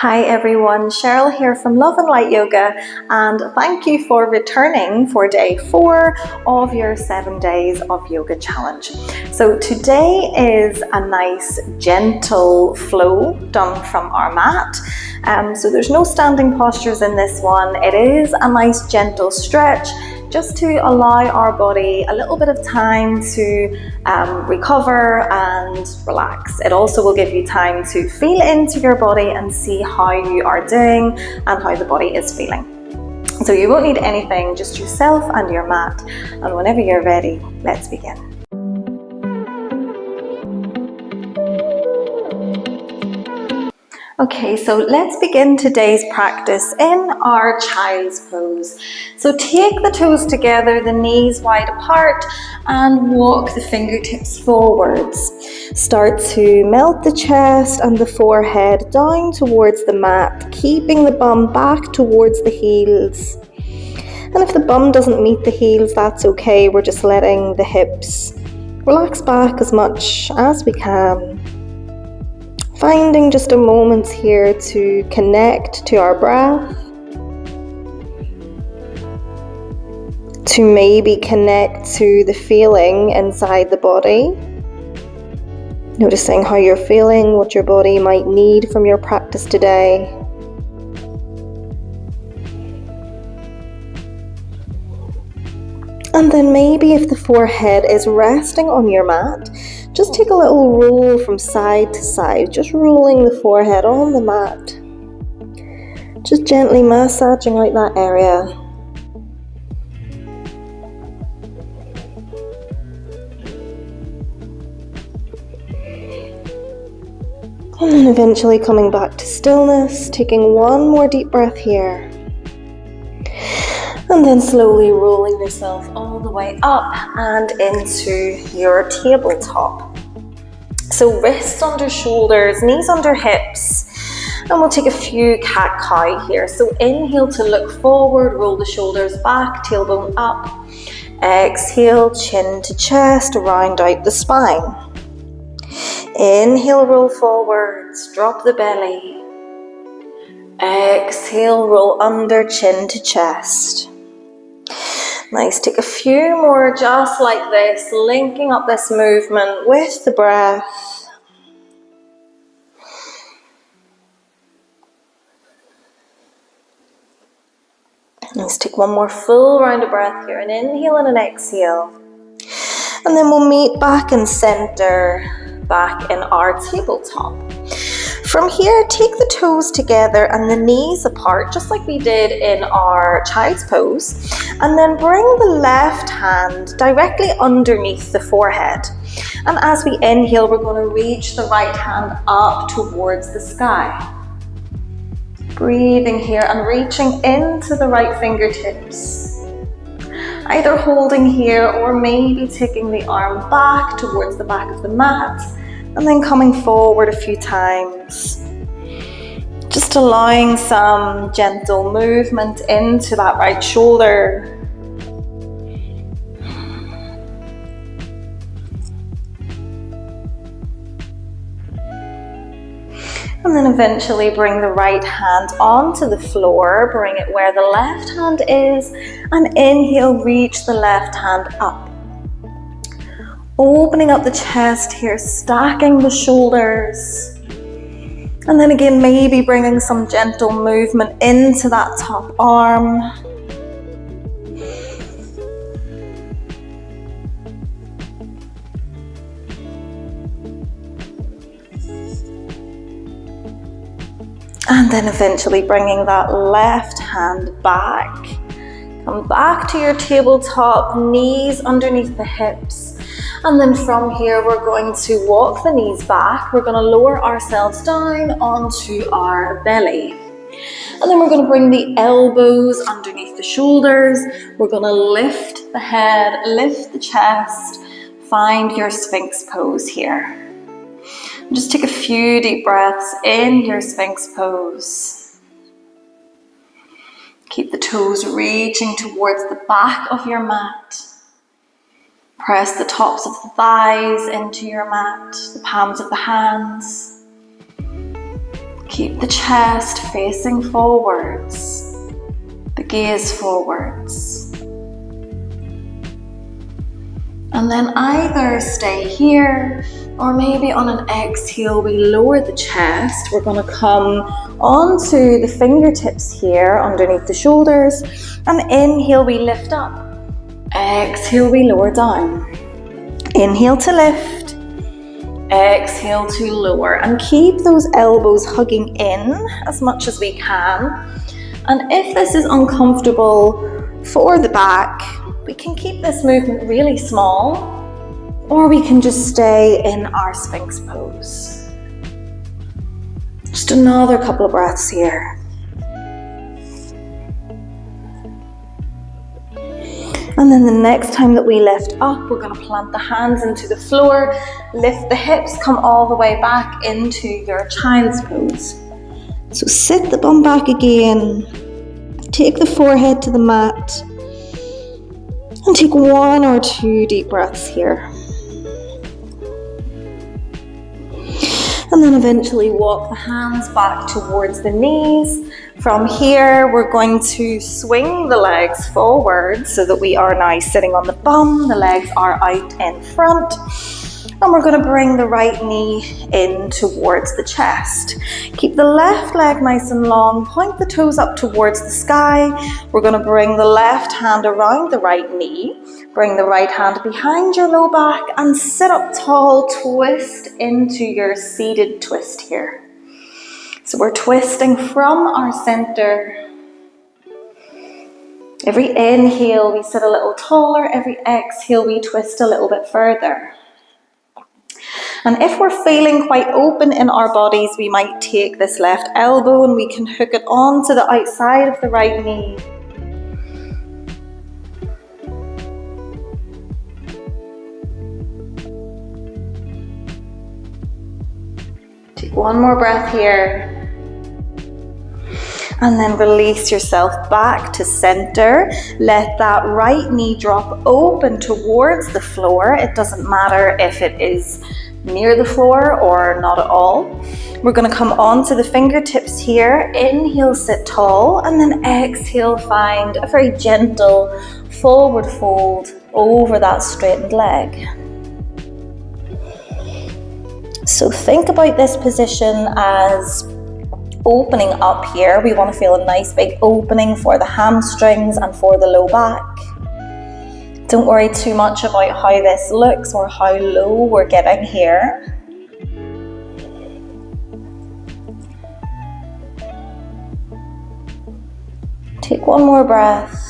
Hi everyone, Cheryl here from Love and Light Yoga, and thank you for returning for day 4 of your 7 days of yoga challenge. So today is a nice gentle flow done from our mat. So there's no standing postures in this one. It is a nice gentle stretch just to allow our body a little bit of time to recover and relax. It also will give you time to feel into your body and see how you are doing and how the body is feeling. So you won't need anything, just yourself and your mat. And whenever you're ready, let's begin. Okay, so let's begin today's practice in our child's pose. So take the toes together, the knees wide apart, and walk the fingertips forwards. Start to melt the chest and the forehead down towards the mat, keeping the bum back towards the heels. And if the bum doesn't meet the heels, that's okay. We're just letting the hips relax back as much as we can. Finding just a moment here to connect to our breath, to maybe connect to the feeling inside the body, noticing how you're feeling, what your body might need from your practice today. And then maybe if the forehead is resting on your mat, just take a little roll from side to side, just rolling the forehead on the mat. Just gently massaging out that area. And then eventually coming back to stillness, taking one more deep breath here. And then slowly rolling yourself all the way up and into your tabletop. So wrists under shoulders, knees under hips. And we'll take a few cat-cow here. So inhale to look forward, roll the shoulders back, tailbone up. Exhale, chin to chest, round out the spine. Inhale, roll forwards, drop the belly. Exhale, roll under, chin to chest. Nice, take a few more just like this, linking up this movement with the breath. Let's take one more full round of breath here, an inhale and an exhale. And then we'll meet back in center, back in our tabletop. From here, take the toes together and the knees apart, just like we did in our child's pose. And then bring the left hand directly underneath the forehead. And as we inhale, we're going to reach the right hand up towards the sky. Breathing here and reaching into the right fingertips. Either holding here or maybe taking the arm back towards the back of the mat. And then coming forward a few times. Just allowing some gentle movement into that right shoulder. And then eventually bring the right hand onto the floor. Bring it where the left hand is. And inhale, reach the left hand up. Opening up the chest here, stacking the shoulders. And then again, maybe bringing some gentle movement into that top arm. And then eventually bringing that left hand back. Come back to your tabletop, knees underneath the hips. And then from here, we're going to walk the knees back. We're going to lower ourselves down onto our belly. And then we're going to bring the elbows underneath the shoulders. We're going to lift the head, lift the chest. Find your Sphinx pose here. And just take a few deep breaths in your Sphinx pose. Keep the toes reaching towards the back of your mat. Press the tops of the thighs into your mat, the palms of the hands. Keep the chest facing forwards, the gaze forwards. And then either stay here, or maybe on an exhale we lower the chest. We're going to come onto the fingertips here underneath the shoulders, and inhale we lift up, exhale we lower down. Inhale to lift, exhale to lower, and keep those elbows hugging in as much as we can. And if this is uncomfortable for the back, we can keep this movement really small, or we can just stay in our Sphinx pose. Just another couple of breaths here. And then the next time that we lift up, we're going to plant the hands into the floor, lift the hips, come all the way back into your child's pose. So sit the bum back again, take the forehead to the mat, and take 1 or 2 deep breaths here. And then eventually walk the hands back towards the knees. From here, we're going to swing the legs forward so that we are now sitting on the bum. The legs are out in front. And we're going to bring the right knee in towards the chest. Keep the left leg nice and long. Point the toes up towards the sky. We're going to bring the left hand around the right knee. Bring the right hand behind your low back and sit up tall. Twist into your seated twist here. So we're twisting from our center. Every inhale, we sit a little taller. Every exhale, we twist a little bit further. And if we're feeling quite open in our bodies, we might take this left elbow and we can hook it onto the outside of the right knee. Take 1 more breath here. And then release yourself back to center. Let that right knee drop open towards the floor. It doesn't matter if it is near the floor or not at all. We're going to come onto the fingertips here. Inhale, sit tall, and then exhale, find a very gentle forward fold over that straightened leg. So think about this position as opening up here. We want to feel a nice big opening for the hamstrings and for the low back. Don't worry too much about how this looks or how low we're getting here. Take 1 more breath.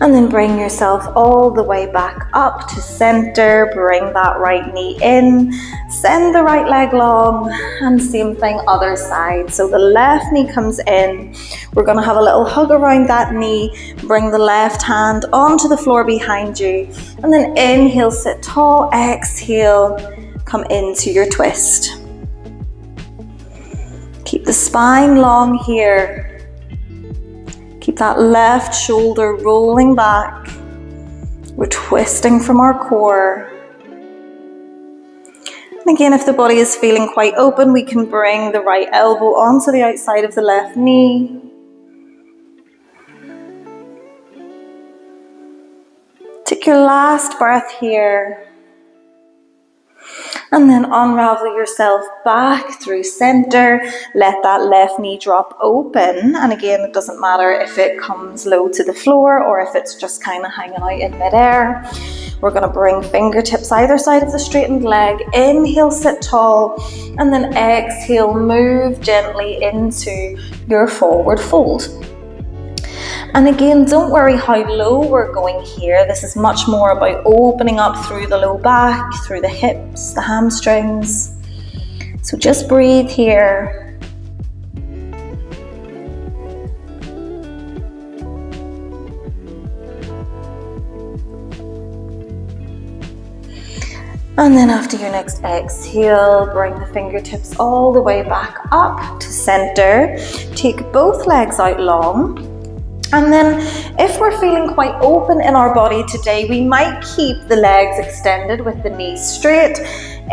And then bring yourself all the way back up to center. Bring that right knee in. Send the right leg long. And same thing other side. So the left knee comes in. We're going to have a little hug around that knee. Bring the left hand onto the floor behind you. And then inhale, sit tall. Exhale, come into your twist. Keep the spine long here. Keep that left shoulder rolling back. We're twisting from our core. And again, if the body is feeling quite open, we can bring the right elbow onto the outside of the left knee. Take your last breath here. And then unravel yourself back through center. Let that left knee drop open. And again, it doesn't matter if it comes low to the floor or if it's just kind of hanging out in midair. We're going to bring fingertips either side of the straightened leg. Inhale, sit tall. And then exhale, move gently into your forward fold. And again, don't worry how low we're going here. This is much more about opening up through the low back, through the hips, the hamstrings. So just breathe here. And then after your next exhale, bring the fingertips all the way back up to center. Take both legs out long. And then if we're feeling quite open in our body today, we might keep the legs extended with the knees straight.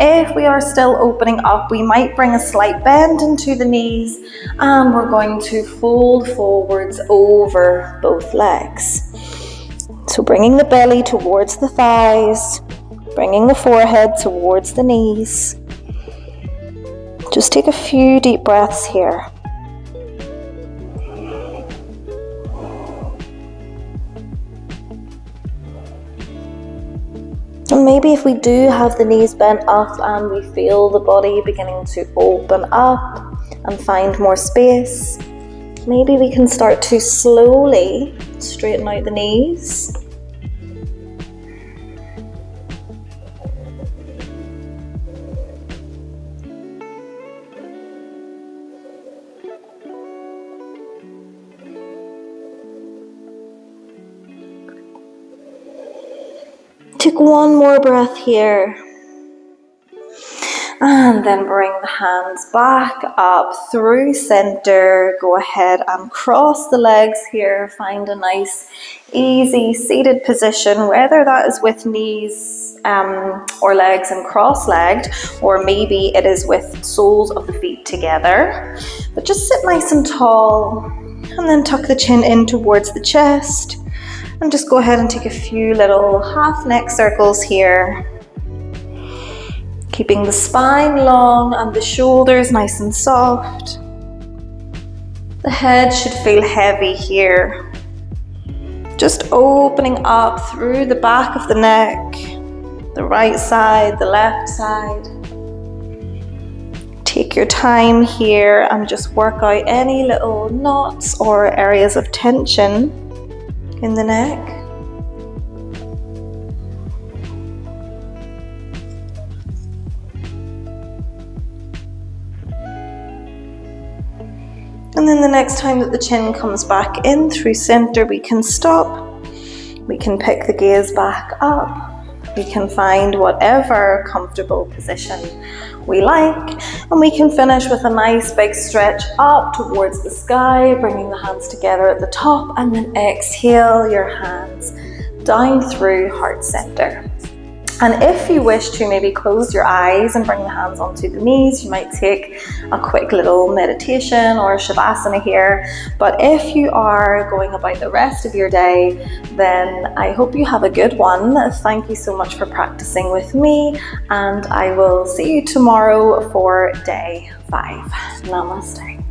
If we are still opening up, we might bring a slight bend into the knees, and we're going to fold forwards over both legs. So bringing the belly towards the thighs, bringing the forehead towards the knees. Just take a few deep breaths here. And maybe if we do have the knees bent up and we feel the body beginning to open up and find more space, maybe we can start to slowly straighten out the knees. Take one more breath here. And then bring the hands back up through center. Go ahead and cross the legs here. Find a nice, easy seated position, whether that is with knees or legs and cross-legged, or maybe it is with soles of the feet together. But just sit nice and tall, and then tuck the chin in towards the chest. And just go ahead and take a few little half neck circles here. Keeping the spine long and the shoulders nice and soft. The head should feel heavy here. Just opening up through the back of the neck, the right side, the left side. Take your time here and just work out any little knots or areas of tension in the neck. And then the next time that the chin comes back in through center, we can stop. We can pick the gaze back up. We can find whatever comfortable position we like. And we can finish with a nice big stretch up towards the sky, bringing the hands together at the top, and then exhale your hands down through heart center. And if you wish to maybe close your eyes and bring the hands onto the knees, you might take a quick little meditation or shavasana here. But if you are going about the rest of your day, then I hope you have a good one. Thank you so much for practicing with me, and I will see you tomorrow for day 5. Namaste.